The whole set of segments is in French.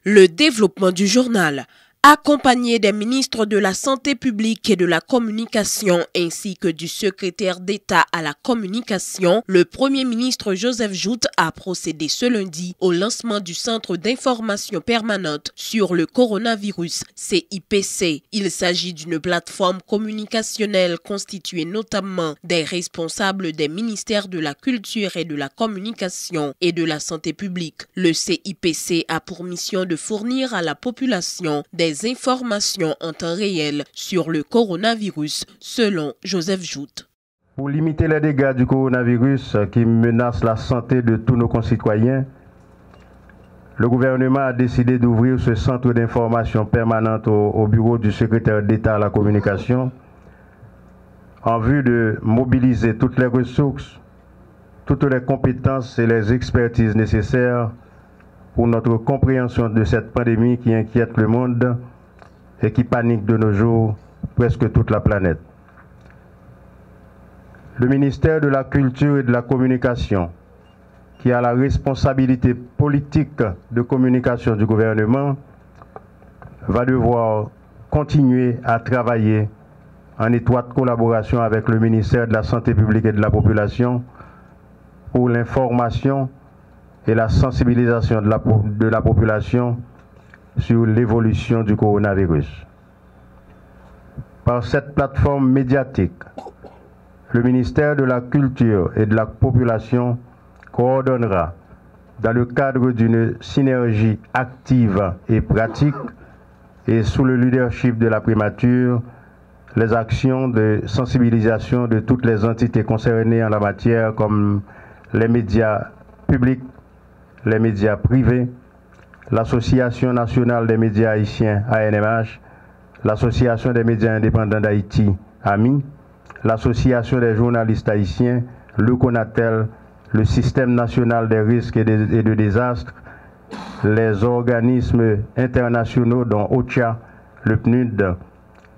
Le développement du journal, accompagné des ministres de la Santé publique et de la Communication ainsi que du secrétaire d'État à la Communication, le Premier ministre Joseph Jout a procédé ce lundi au lancement du Centre d'information permanente sur le coronavirus, CIPC. Il s'agit d'une plateforme communicationnelle constituée notamment des responsables des ministères de la Culture et de la Communication et de la Santé publique. Le CIPC a pour mission de fournir à la population des informations en temps réel sur le coronavirus, selon Joseph Jout. Pour limiter les dégâts du coronavirus qui menacent la santé de tous nos concitoyens, le gouvernement a décidé d'ouvrir ce centre d'information permanente au bureau du secrétaire d'État à la communication en vue de mobiliser toutes les ressources, toutes les compétences et les expertises nécessaires pour notre compréhension de cette pandémie qui inquiète le monde et qui panique de nos jours presque toute la planète. Le ministère de la Culture et de la Communication, qui a la responsabilité politique de communication du gouvernement, va devoir continuer à travailler en étroite collaboration avec le ministère de la Santé publique et de la Population pour l'information et la sensibilisation de la population sur l'évolution du coronavirus. Par cette plateforme médiatique, le ministère de la Culture et de la Population coordonnera, dans le cadre d'une synergie active et pratique et sous le leadership de la primature, les actions de sensibilisation de toutes les entités concernées en la matière comme les médias publics, les médias privés, l'Association nationale des médias haïtiens, ANMH, l'Association des médias indépendants d'Haïti, AMI, l'Association des journalistes haïtiens, le CONATEL, le Système national des risques et de désastres, les organismes internationaux dont OCHA, le PNUD,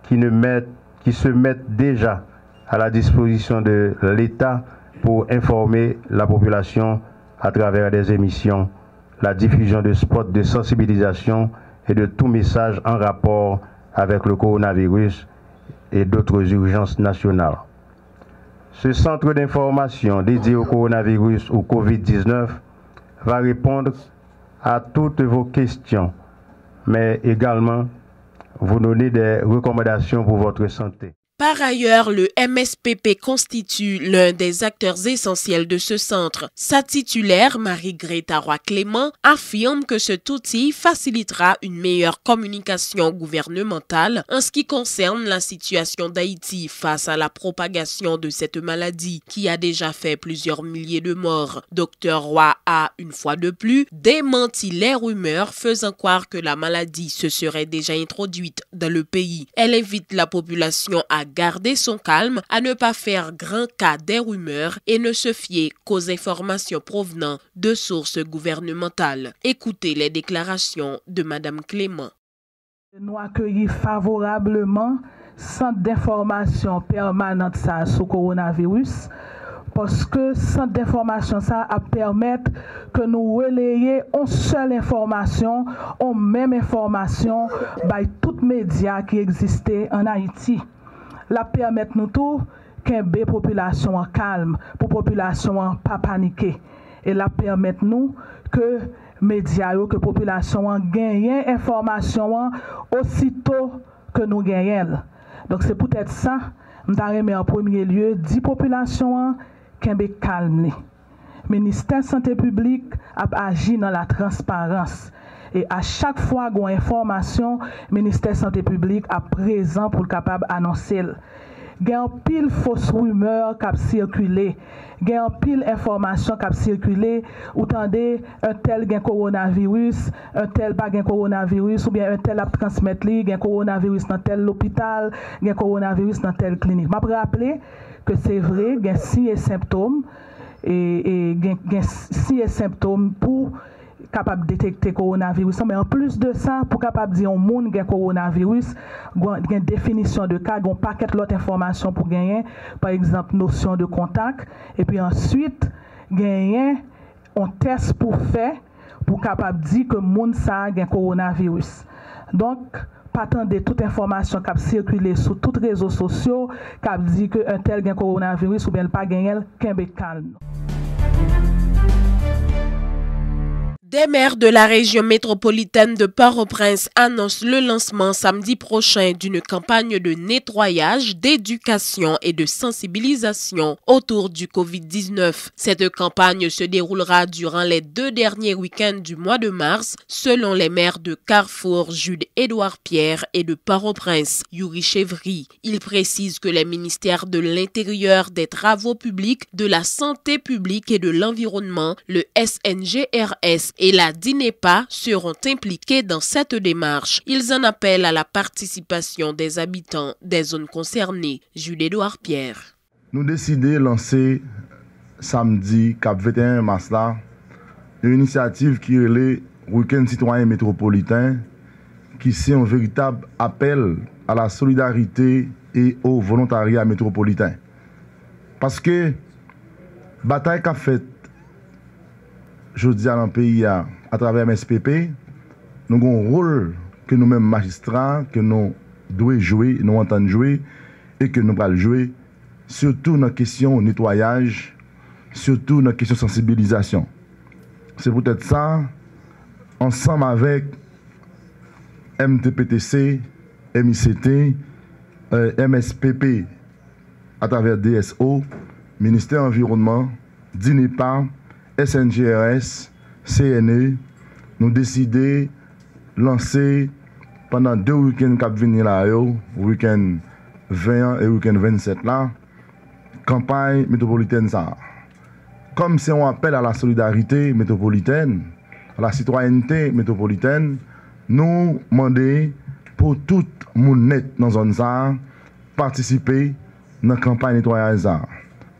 qui se mettent déjà à la disposition de l'État pour informer la population à travers des émissions, la diffusion de spots de sensibilisation et de tout message en rapport avec le coronavirus et d'autres urgences nationales. Ce centre d'information dédié au coronavirus ou COVID-19 va répondre à toutes vos questions, mais également vous donner des recommandations pour votre santé. Par ailleurs, le MSPP constitue l'un des acteurs essentiels de ce centre. Sa titulaire, Marie-Greta Roy-Clément, affirme que cet outil facilitera une meilleure communication gouvernementale en ce qui concerne la situation d'Haïti face à la propagation de cette maladie qui a déjà fait plusieurs milliers de morts. Dr Roy a, une fois de plus, démenti les rumeurs faisant croire que la maladie se serait déjà introduite dans le pays. Elle invite la population à garder son calme, à ne pas faire grand cas des rumeurs et ne se fier qu'aux informations provenant de sources gouvernementales. Écoutez les déclarations de Madame Clément. Nous accueillons favorablement centre d'information permanente sur le coronavirus parce que centre d'information ça a permettre que nous relayer une seule information, une même information by tous les médias qui existaient en Haïti. La permettre nous tout qu'un population en calme, pour population en pas paniquer. Et la permettre nous que médias, que population en gagne information aussitôt que nous gagnons. Donc c'est peut-être ça, nous avons en premier lieu 10 populations qui sont calmes. Le ministère de la Santé publique a agi dans la transparence. Et à chaque fois qu'on a une information, le ministère de la Santé publique est présent pour capable annoncer. Il y a une pile fausse rumeur qui a circulé. Il y a une pile information qui a circulé. Ou tendez, un tel a un coronavirus, un tel pas un coronavirus, ou bien un tel a transmettre, il y a un coronavirus dans tel hôpital, il y a un coronavirus dans telle clinique. Je vais rappeler que c'est vrai, il y a 6 symptômes, et il y a 6 symptômes pour capable de détecter coronavirus, mais en plus de ça, pour capable dire au monde qu'il y a coronavirus, il y a une définition de cas, il y a un paquet d'autres informations pour gagner, par exemple notion de contact, et puis ensuite il y a un test pour faire pour capable dire que monde ça a un coronavirus. Donc pas attendre toute information qui a circulé sur tous les réseaux sociaux qui a dit que un tel a un coronavirus ou bien pas gagner qu'un calme. Des maires de la région métropolitaine de Port-au-Prince annoncent le lancement samedi prochain d'une campagne de nettoyage, d'éducation et de sensibilisation autour du Covid-19. Cette campagne se déroulera durant les 2 derniers week-ends du mois de mars, selon les maires de Carrefour, Jude-Édouard Pierre et de Port-au-Prince, Yuri Chevry. Il précise que les ministères de l'Intérieur, des Travaux publics, de la Santé publique et de l'Environnement, le SNGRS et la DINEPA seront impliqués dans cette démarche. Ils en appellent à la participation des habitants des zones concernées. Jude-Édouard Pierre. Nous décidons de lancer samedi, cap 21 mars, là, une initiative qui est le Week-end citoyen métropolitain, qui c'est un véritable appel à la solidarité et au volontariat métropolitain. Parce que bataille qu'a faite, je dis dans le pays à travers MSPP, nous avons un rôle que nous-mêmes magistrats, que nous devons jouer, nous entendons jouer et que nous allons jouer, surtout dans la question nettoyage, surtout dans la question sensibilisation. C'est peut-être ça, ensemble avec MTPTC, MICT, MSPP à travers DSO, Ministère de l'Environnement, DINEPA, SNGRS, CNE, nous décidons de lancer pendant 2 week-ends qui viennent là, week-end 20 et week-end 27 là, campagne métropolitaine ça. Comme c'est un appel à la solidarité métropolitaine, à la citoyenneté métropolitaine, nous demandons pour tout le monde net dans la zone ça, participer dans la campagne nettoyage ça.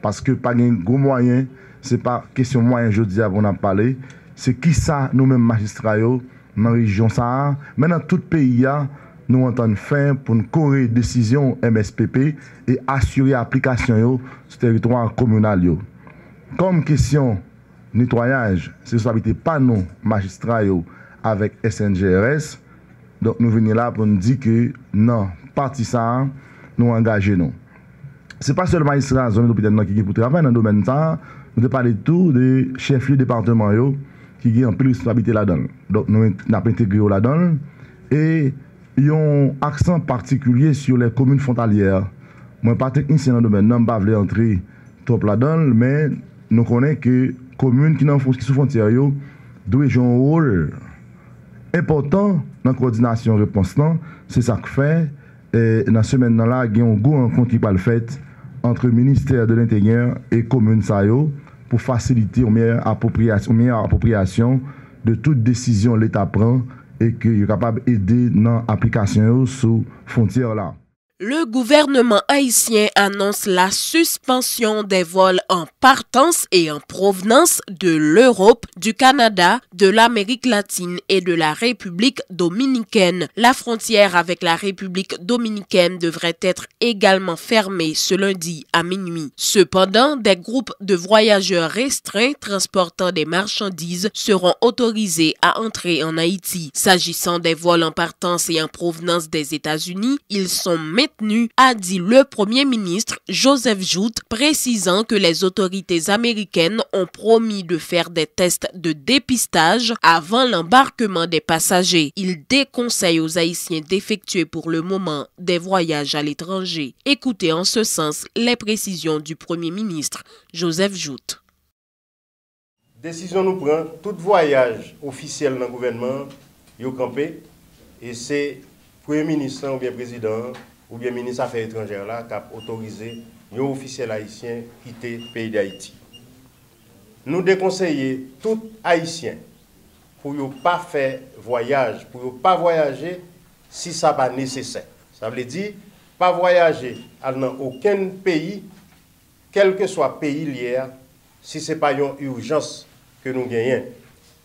Parce que pas de gros moyens, ce n'est pas question moyen, je dis avant d'en parler, c'est qui ça, nous-mêmes magistrats, dans la région ça, mais dans tout le pays, nous entendons faire pour une correcte décision MSPP et assurer l'application sur le territoire communal. Comme question nettoyage, c'est responsabilité pas nous, magistrats, avec SNGRS, donc nous venons là pour nous dire que non, parti ça, nous engageons. Ce n'est pas seulement les magistrats qui pour travailler dans le domaine ça. Nous avons parlé de tout des chefs-lieux départementaux qui ont un peu de responsabilité là-dedans. Donc, nous avons intégré là-dedans. Et ils ont un accent particulier sur les communes frontalières. Moi, pas technicien dans le domaine, je ne vais pas entrer trop là-dedans, mais nous connaissons que les communes qui sont sous frontières doivent jouer un rôle important dans la coordination réponse. C'est ça que fait. Et dans ce semaine-là, il y a un gros rencontre qui va le faire entre le ministère de l'Intérieur et commune Sayo pour faciliter une meilleure appropriation de toute décision que l'État prend et qu'il est capable d'aider dans l'application sous frontière là. Le gouvernement haïtien annonce la suspension des vols en partance et en provenance de l'Europe, du Canada, de l'Amérique latine et de la République dominicaine. La frontière avec la République dominicaine devrait être également fermée ce lundi à minuit. Cependant, des groupes de voyageurs restreints transportant des marchandises seront autorisés à entrer en Haïti. S'agissant des vols en partance et en provenance des États-Unis, ils sont a dit le Premier ministre Joseph Joute, précisant que les autorités américaines ont promis de faire des tests de dépistage avant l'embarquement des passagers. Il déconseille aux Haïtiens d'effectuer pour le moment des voyages à l'étranger. Écoutez en ce sens les précisions du Premier ministre Joseph Joute. Décision nous prend, tout voyage officiel dans le gouvernement, il est campé, et c'est Premier ministre ou bien président ou bien ministre des Affaires étrangères là, qui a autorisé les officiels haïtiens quitter le pays d'Haïti. Nous déconseillons tout Haïtien pour ne pas faire voyage, pour ne pas voyager si ça n'est pas nécessaire. Ça veut dire pas voyager dans aucun pays, quel que soit le pays lié, si ce n'est pas une urgence que nous gagnons.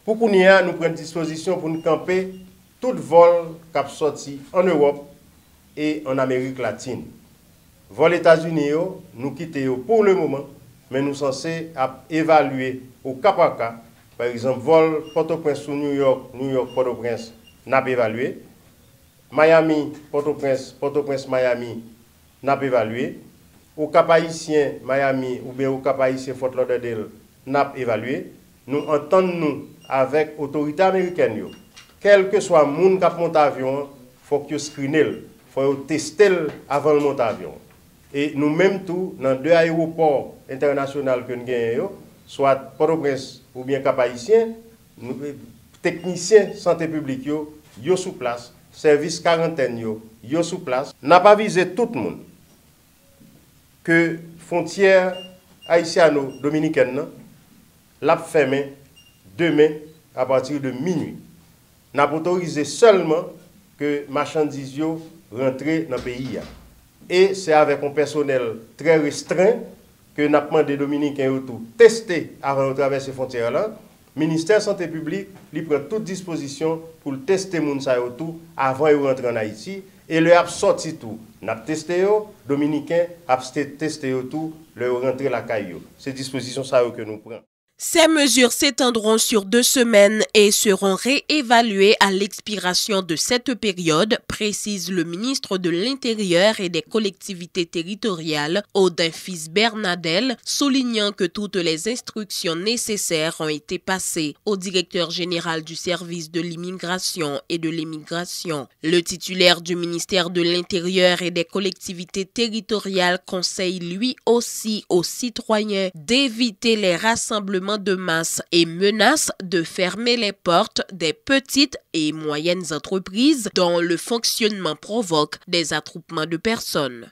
Pour qu'on y ait, nous prenons disposition pour nous camper tout vol qui a sorti en Europe et en Amérique latine. Vol États-Unis, nous quittons pour le moment, mais nous sommes censés évaluer au cas par cas Par exemple, vol Port-au-Prince sous New York, New York, Port-au-Prince, n'a pas évalué. Miami, Port-au-Prince, Miami, n'a pas évalué. Au Cap Haïtien, Miami, ou bien au Cap Haïtien, Fort Lauderdale, n'a pas évalué. Nous entendons avec l'autorité américaine. Quel que soit le monde qui monte avion, il faut que screener, il faut tester avant le monter avion. Et nous-mêmes, tout, dans 2 aéroports internationaux que nous avons, soit Port-au-Prince ou bien Cap Haïtien, nous, techniciens santé publique, yo sous place, service quarantaine, yo sous place. N'a pas visé tout le monde que frontière haïtiano-dominicaine l'a fermée demain à partir de minuit. N'a pas autorisé seulement que marchandises rentrent dans le pays. Et c'est avec un personnel très restreint que nous avons demandé aux Dominicains de tester avant de traverser ces frontières-là. Le ministère de la Santé publique prend toute disposition pour tester les gens avant de rentrer en Haïti. Et le a sorti tout. Nous avons testé les Dominicains, avons testé tout, le rentrer la caillou. C'est disposition que nous prenons. Ces mesures s'étendront sur 2 semaines et seront réévaluées à l'expiration de cette période, précise le ministre de l'Intérieur et des collectivités territoriales, Audin Fils-Bernadel, soulignant que toutes les instructions nécessaires ont été passées au directeur général du service de l'immigration et de l'émigration. Le titulaire du ministère de l'Intérieur et des collectivités territoriales conseille lui aussi aux citoyens d'éviter les rassemblements de masse et menace de fermer les portes des petites et moyennes entreprises dont le fonctionnement provoque des attroupements de personnes.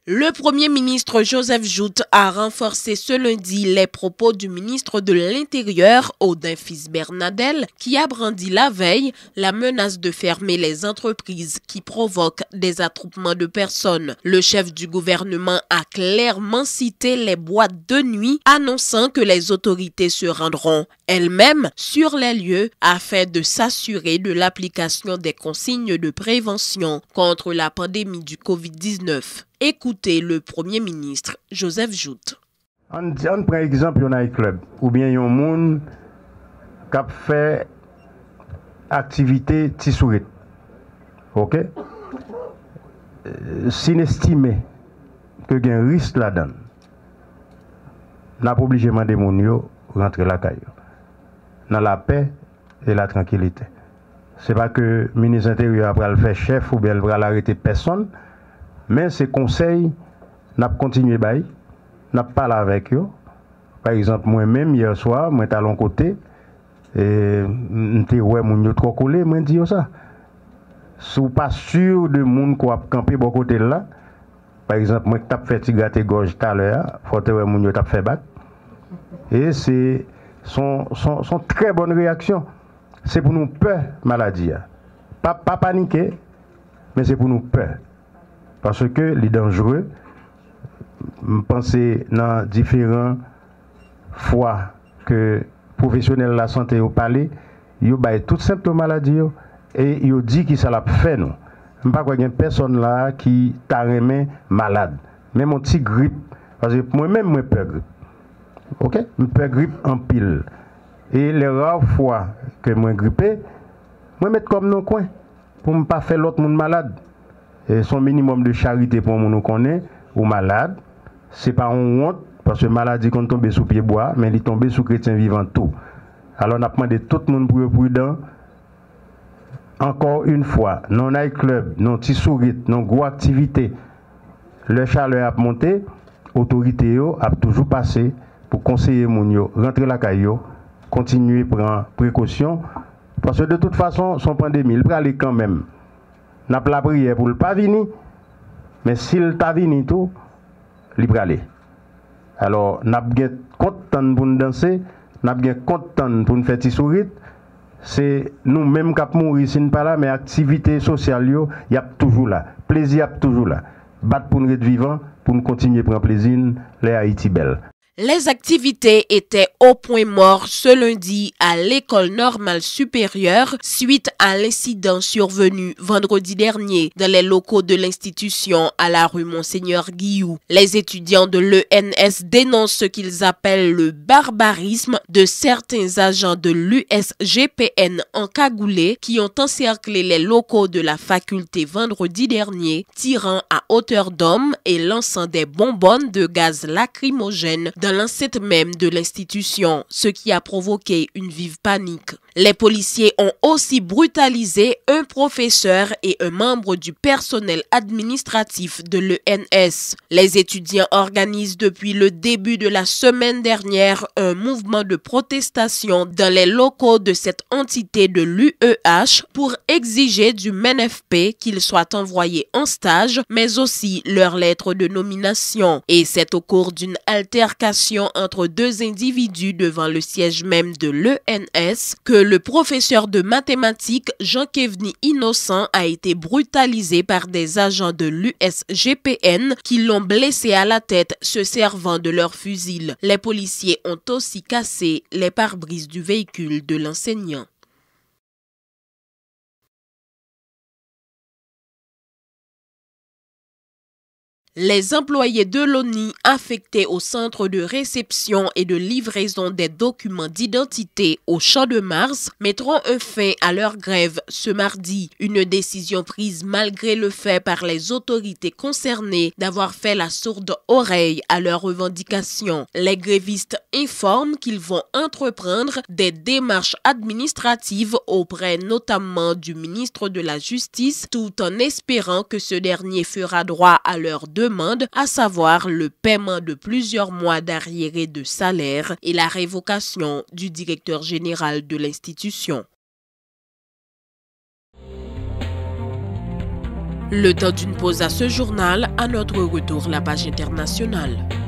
Le Premier ministre Joseph Jout a renforcé ce lundi les propos du ministre de l'Intérieur, Audin Fils-Bernadel, qui a brandi la veille la menace de fermer les entreprises qui provoquent des attroupements de personnes. Le chef du gouvernement a clairement cité les boîtes de nuit, annonçant que les autorités se rendront elles-mêmes sur les lieux afin de s'assurer de l'application des consignes de prévention contre la pandémie du Covid-19. Écoutez le Premier ministre Joseph Jout. On prend exemple un club ou bien un monde qui a fait activité tissourit. OK? S'inestimer que il y a un risque là-dedans, n'a pas obligé de demander mon yo rentrer la caille. Dans la paix et la tranquillité. C'est pas que le ministre de l'Intérieur va le faire chef ou bien il va l'arrêter personne. Mais ces conseils, nous avons continué à bailler, nous avons parlé avec eux. Par exemple, moi-même, hier soir, je suis à l'autre côté, et je suis trop collé, je dis ça. Si vous n'êtes pas sûr de monde qui a campé de côté là, par exemple, moi, je fait tigater gorge tout à l'heure, il faut que vous ayez fait bac. Et c'est son très bonne réaction. C'est pour nous peur, maladie. Pas paniquer, mais c'est pour nous peur. Parce que les dangereux, je pense dans différentes fois que professionnels de la santé ont parlé, ils ont toutes symptômes maladies et ils ont dit que ça l'a fait nous. Je ne sais pas qu'il y a personne là qui t'a remis malade. Même mon petit grippe, parce que moi-même, je peux grippe. Ok? Je peux grippe en pile. Et les rares fois que je suis grippé, je me mets comme dans le coin pour ne pas faire l'autre monde malade. Et son minimum de charité pour nous connaît ou malade, c'est pas une honte parce que maladie qu'on tombe sous pied bois, mais il tombe sous chrétien vivant tout. Alors on a demandé tout le monde pour être prudent. Encore une fois, non night club, non petit sourire, non gros activité, le chaleur a monté, autorité a toujours passé pour conseiller moun yo rentrer la caillou, continuer prendre précaution parce que de toute façon son pandémie il va aller quand même. N'a pas la prière pour le pas venir, mais s'il t'a venu tout, il va aller. Alors, n'a pas content pour nous danser, n'a pas content pour nous faire des sourires. C'est nous-mêmes qui mourir si nous pas là, mais l'activité sociale, il y a toujours là. Plaisir, toujours là. Battre pour nous être vivants, pour nous continuer à prendre plaisir, les Haïti belle. Les activités étaient au point mort ce lundi à l'école normale supérieure suite à l'incident survenu vendredi dernier dans les locaux de l'institution à la rue Monseigneur Guilloux. Les étudiants de l'ENS dénoncent ce qu'ils appellent le barbarisme de certains agents de l'USGPN encagoulés qui ont encerclé les locaux de la faculté vendredi dernier, tirant à hauteur d'homme et lançant des bonbonnes de gaz lacrymogène dans l'enceinte même de l'institution, ce qui a provoqué une vive panique. Les policiers ont aussi brutalisé un professeur et un membre du personnel administratif de l'ENS. Les étudiants organisent depuis le début de la semaine dernière un mouvement de protestation dans les locaux de cette entité de l'UEH pour exiger du MENFP qu'ils soient envoyés en stage, mais aussi leur lettre de nomination. Et c'est au cours d'une altercation entre deux individus devant le siège même de l'ENS que le professeur de mathématiques Jean-Kevni Innocent a été brutalisé par des agents de l'USGPN qui l'ont blessé à la tête se servant de leur fusil. Les policiers ont aussi cassé les pare-brises du véhicule de l'enseignant. Les employés de l'ONI affectés au centre de réception et de livraison des documents d'identité au Champ de Mars mettront un fin à leur grève ce mardi. Une décision prise malgré le fait par les autorités concernées d'avoir fait la sourde oreille à leurs revendications. Les grévistes informent qu'ils vont entreprendre des démarches administratives auprès notamment du ministre de la Justice, tout en espérant que ce dernier fera droit à leurs demande, à savoir le paiement de plusieurs mois d'arriérés de salaire et la révocation du directeur général de l'institution. Le temps d'une pause à ce journal, à notre retour la page internationale.